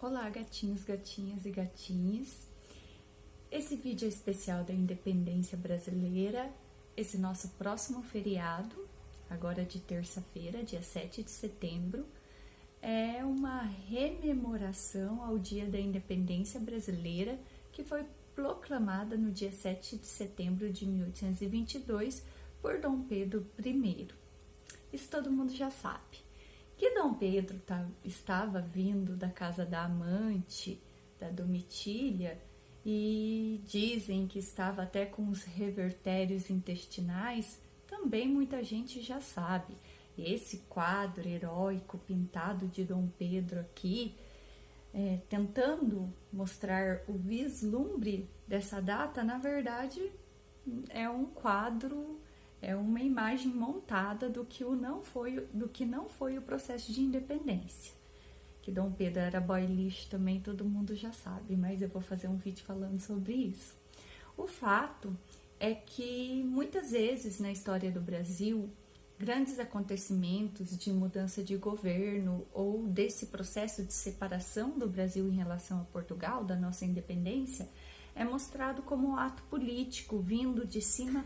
Olá, gatinhos, gatinhas e gatinhas. Esse vídeo é especial da Independência Brasileira, esse nosso próximo feriado, agora de terça-feira, dia 7 de setembro, é uma rememoração ao Dia da Independência Brasileira, que foi proclamada no dia 7 de setembro de 1822 por Dom Pedro I. Isso todo mundo já sabe. Que Dom Pedro estava vindo da casa da amante, da Domitília, e dizem que estava até com os revertérios intestinais, também muita gente já sabe. Esse quadro heróico pintado de Dom Pedro aqui, tentando mostrar o vislumbre dessa data, na verdade é um quadro, é uma imagem montada do que não foi o processo de independência. Que Dom Pedro era boy lixo também, todo mundo já sabe, mas eu vou fazer um vídeo falando sobre isso. O fato é que muitas vezes na história do Brasil, grandes acontecimentos de mudança de governo ou desse processo de separação do Brasil em relação a Portugal, da nossa independência, é mostrado como um ato político vindo de cima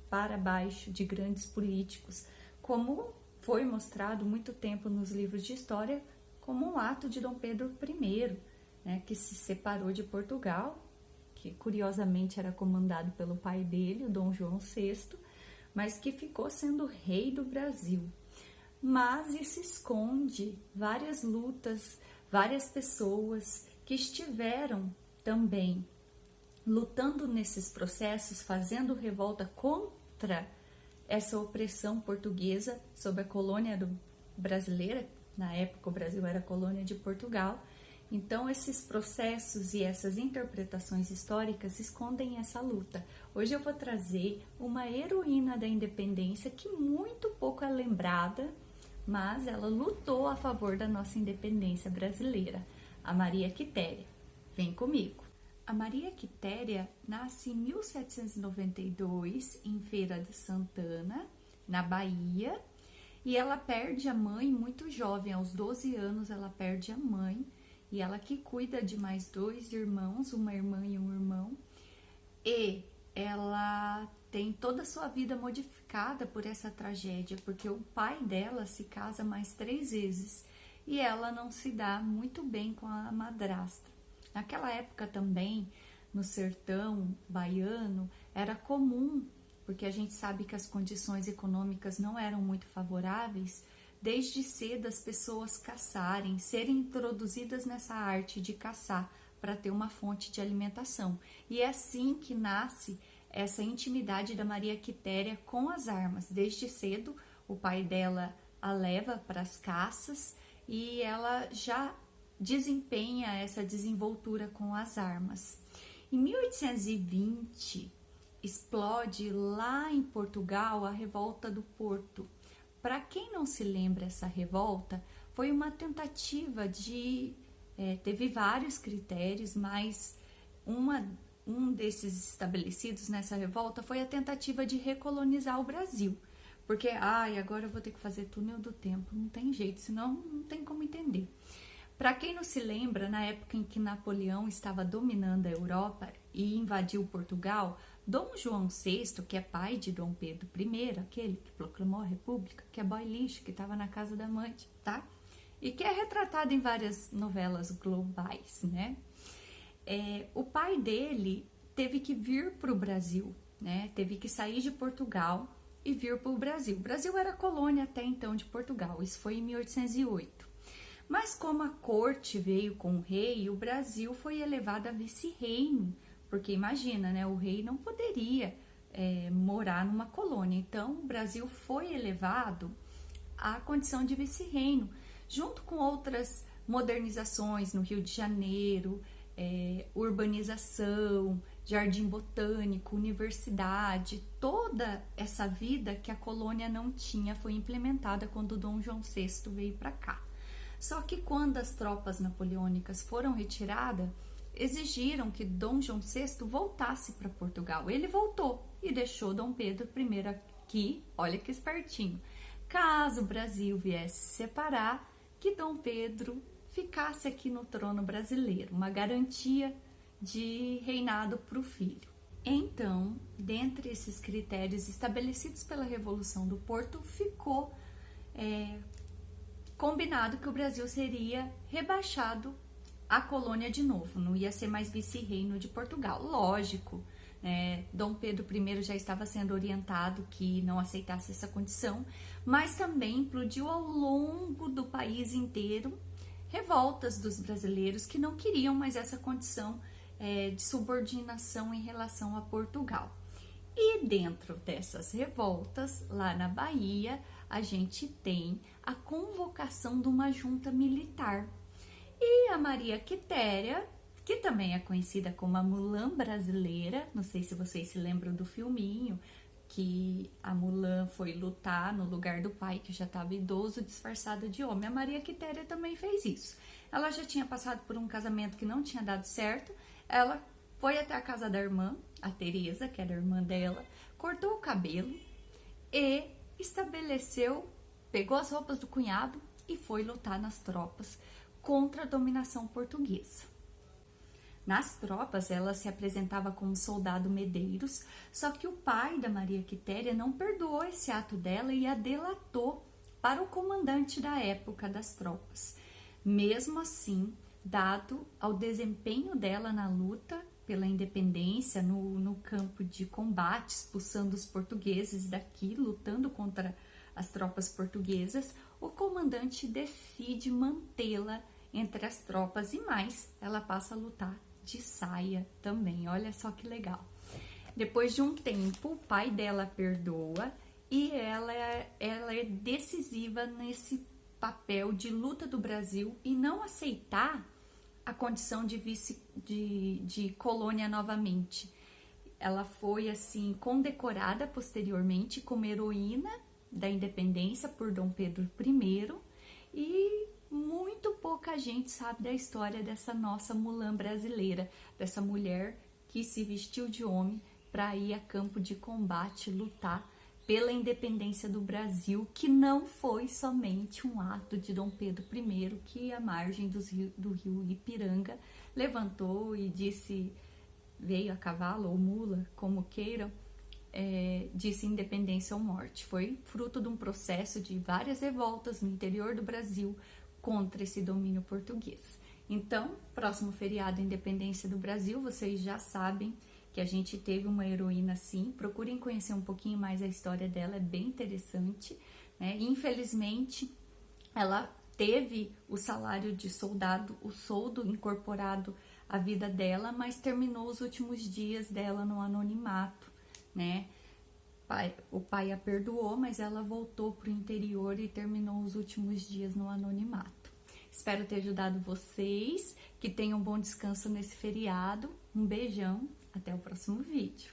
para baixo de grandes políticos, como foi mostrado muito tempo nos livros de história como um ato de Dom Pedro I, né, que se separou de Portugal, que curiosamente era comandado pelo pai dele, o Dom João VI, mas que ficou sendo rei do Brasil. Mas isso esconde várias lutas, várias pessoas que estiveram também lutando nesses processos, fazendo revolta contra essa opressão portuguesa sobre a colônia brasileira. Na época o Brasil era colônia de Portugal. Então esses processos e essas interpretações históricas escondem essa luta. Hoje eu vou trazer uma heroína da independência que muito pouco é lembrada, mas ela lutou a favor da nossa independência brasileira, a Maria Quitéria. Vem comigo! A Maria Quitéria nasce em 1792 em Feira de Santana, na Bahia, e ela perde a mãe muito jovem, aos 12 anos ela perde a mãe, e ela que cuida de mais 2 irmãos, uma irmã e um irmão, e ela tem toda a sua vida modificada por essa tragédia, porque o pai dela se casa mais 3 vezes, e ela não se dá muito bem com a madrasta. Naquela época também, no sertão baiano, era comum, porque a gente sabe que as condições econômicas não eram muito favoráveis, desde cedo as pessoas caçarem, serem introduzidas nessa arte de caçar para ter uma fonte de alimentação. E é assim que nasce essa intimidade da Maria Quitéria com as armas. Desde cedo o pai dela a leva para as caças e ela já desempenha essa desenvoltura com as armas. Em 1820, explode lá em Portugal a Revolta do Porto. Para quem não se lembra, essa revolta foi uma tentativa de... teve vários critérios, mas um desses estabelecidos nessa revolta foi a tentativa de recolonizar o Brasil. Porque, agora eu vou ter que fazer túnel do tempo, não tem jeito, senão não tem como entender. Para quem não se lembra, na época em que Napoleão estava dominando a Europa e invadiu Portugal, Dom João VI, que é pai de Dom Pedro I, aquele que proclamou a República, que é boy lixo, que estava na casa da amante, tá? E que é retratado em várias novelas globais, né? O pai dele teve que vir para o Brasil, né? Teve que sair de Portugal e vir para o Brasil. O Brasil era colônia até então de Portugal, isso foi em 1808. Mas como a corte veio com o rei, o Brasil foi elevado a vice-reino, porque imagina, né, o rei não poderia morar numa colônia, então o Brasil foi elevado à condição de vice-reino, junto com outras modernizações no Rio de Janeiro, urbanização, jardim botânico, universidade, toda essa vida que a colônia não tinha foi implementada quando Dom João VI veio para cá. Só que quando as tropas napoleônicas foram retiradas, exigiram que Dom João VI voltasse para Portugal. Ele voltou e deixou Dom Pedro I aqui, olha que espertinho. Caso o Brasil viesse se separar, que Dom Pedro ficasse aqui no trono brasileiro, uma garantia de reinado para o filho. Então, dentre esses critérios estabelecidos pela Revolução do Porto, ficou combinado que o Brasil seria rebaixado à colônia de novo, não ia ser mais vice-reino de Portugal. Lógico, Dom Pedro I já estava sendo orientado que não aceitasse essa condição, mas também implodiu ao longo do país inteiro revoltas dos brasileiros que não queriam mais essa condição de subordinação em relação a Portugal. E dentro dessas revoltas, lá na Bahia, a gente tem a convocação de uma junta militar. E a Maria Quitéria, que também é conhecida como a Mulan brasileira, não sei se vocês se lembram do filminho, que a Mulan foi lutar no lugar do pai, que já estava idoso, disfarçada de homem. A Maria Quitéria também fez isso. Ela já tinha passado por um casamento que não tinha dado certo, ela foi até a casa da irmã, a Teresa, que era a irmã dela, cortou o cabelo e pegou as roupas do cunhado e foi lutar nas tropas contra a dominação portuguesa. Nas tropas, ela se apresentava como soldado Medeiros, só que o pai da Maria Quitéria não perdoou esse ato dela e a delatou para o comandante da época das tropas. Mesmo assim, dado ao desempenho dela na luta pela independência, no campo de combate, expulsando os portugueses daqui, lutando contra as tropas portuguesas, o comandante decide mantê-la entre as tropas e mais, ela passa a lutar de saia também. Olha só que legal. Depois de um tempo, o pai dela perdoa e ela é decisiva nesse papel de luta do Brasil e não aceitar a condição de colônia novamente. Ela foi assim condecorada posteriormente como heroína da independência por Dom Pedro I e muito pouca gente sabe da história dessa nossa Mulan brasileira, dessa mulher que se vestiu de homem para ir a campo de combate, lutar pela independência do Brasil, que não foi somente um ato de Dom Pedro I, que à margem do rio Ipiranga levantou e disse, veio a cavalo ou mula, como queiram, disse independência ou morte. Foi fruto de um processo de várias revoltas no interior do Brasil contra esse domínio português. Então, próximo feriado, Independência do Brasil, vocês já sabem que a gente teve uma heroína assim. Procurem conhecer um pouquinho mais a história dela, é bem interessante, né? Infelizmente, ela teve o salário de soldado, o soldo incorporado à vida dela, mas terminou os últimos dias dela no anonimato, né? O pai a perdoou, mas ela voltou para o interior e terminou os últimos dias no anonimato. Espero ter ajudado vocês, que tenham um bom descanso nesse feriado. Um beijão, até o próximo vídeo.